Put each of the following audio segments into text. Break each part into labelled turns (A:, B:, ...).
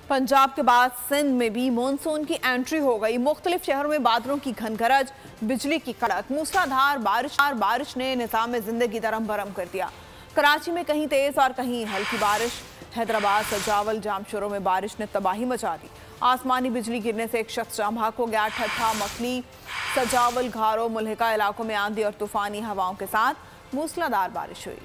A: पंजाब के बाद सिंध में भी मानसून की एंट्री हो गई। मुख्तलिफ शहरों में बादलों की घनगरज, बिजली की कड़क, मूसलाधार बारिश ने निज़ाम जिंदगी दरम भरम कर दिया। कराची में कहीं तेज और कहीं हल्की बारिश। हैदराबाद, सजावल, जामशोरों में बारिश ने तबाही मचा दी। आसमानी बिजली गिरने से एक शख्स जाम बहक हो गया। ठट्ठा, मकली, सजावल, घारो, मुल्हिका इलाकों में आंधी और तूफानी हवाओं के साथ मूसलाधार बारिश हुई।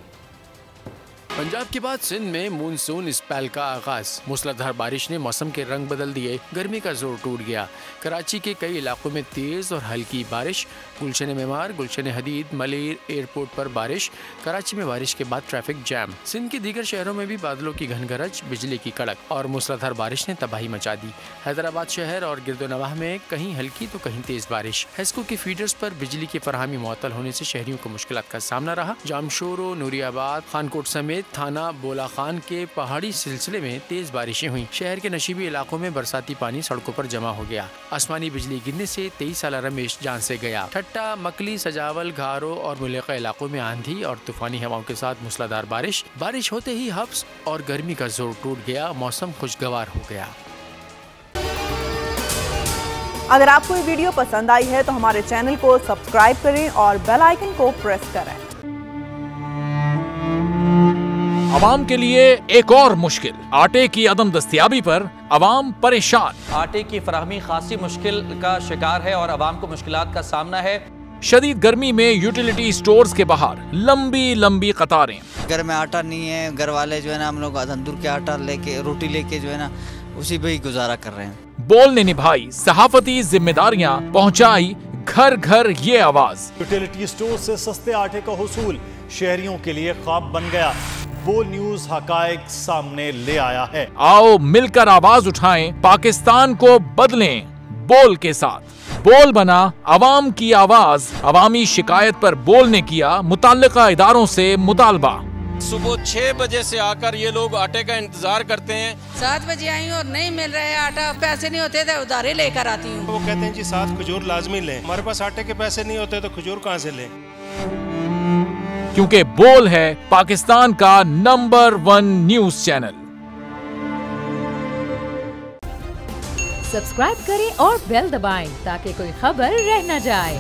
B: पंजाब के बाद सिंध में मानसून स्पेल का आगाज। मूसलाधार बारिश ने मौसम के रंग बदल दिए। गर्मी का जोर टूट गया। कराची के कई इलाकों में तेज और हल्की बारिश। गुलशन मेमार, गुलशन हदीद, मलेर एयरपोर्ट पर बारिश। कराची में बारिश के बाद ट्रैफिक जैम। सिंध के दीगर शहरों में भी बादलों की घनगरज, बिजली की कड़क और मूसलाधार बारिश ने तबाही मचा दी। हैदराबाद शहर और गिरदोनवाह में कहीं हल्की तो कहीं तेज बारिश। हेस्को के फीडर्स पर बिजली की फराहमी मुअत्तल होने से शहरियों को मुश्किलात का सामना रहा। जामशोरो, नूरियाबाद, खानकोट समेत थाना बोला खान के पहाड़ी सिलसिले में तेज बारिशें हुई। शहर के नशीबी इलाकों में बरसाती पानी सड़कों पर जमा हो गया। आसमानी बिजली गिरने से 23 साल रमेश जान से गया। ठट्टा, मकली, सजावल, घारो और मुल्हिका इलाकों में आंधी और तूफानी हवाओं के साथ मूसलाधार बारिश होते ही हब्स और गर्मी का जोर टूट गया। मौसम खुशगवार हो गया।
A: अगर आपको ये वीडियो पसंद आई है तो हमारे चैनल को सब्सक्राइब करें और बेल आइकन को प्रेस करें।
C: अवाम के लिए एक और मुश्किल, आटे की अदम दस्तयाबी पर अवाम परेशान।
D: आटे की फराहमी खासी मुश्किल का शिकार है और अवाम को मुश्किलात का सामना है।
C: शदीद गर्मी में यूटिलिटी स्टोर्स के बाहर लंबी लंबी कतारें।
E: घर में आटा नहीं है, घर वाले जो है ना हम लोग तंदूर के आटा लेके, रोटी लेके जो है ना उसी पे ही गुजारा कर रहे हैं।
C: बोल ने निभाई सहाफती जिम्मेदारियां, पहुंचाई घर घर ये आवाज।
F: यूटिलिटी स्टोर से सस्ते आटे का हुसूल शहरियों के लिए ख्वाब बन गया। बोल न्यूज हकायक सामने ले आया है।
C: आओ मिलकर आवाज उठाएं, पाकिस्तान को बदलें बोल के साथ। बोल बना अवाम की आवाज। अवामी शिकायत पर बोल ने किया मुताल्लिका इदारों से मुतालबा।
G: सुबह 6 बजे से आकर ये लोग आटे का इंतजार करते हैं।
H: 7 बजे आई हूँ और नहीं मिल रहा है आटा। पैसे नहीं होते थे उधारे लेकर आती हूँ।
G: वो कहते हैं जी 7 खजूर लाजमी लें। हमारे पास आटे के पैसे नहीं होते तो खजूर कहाँ से लें?
C: क्योंकि बोल है पाकिस्तान का नंबर 1 न्यूज चैनल।
I: सब्सक्राइब करें और बेल दबाएं ताकि कोई खबर रह न जाए।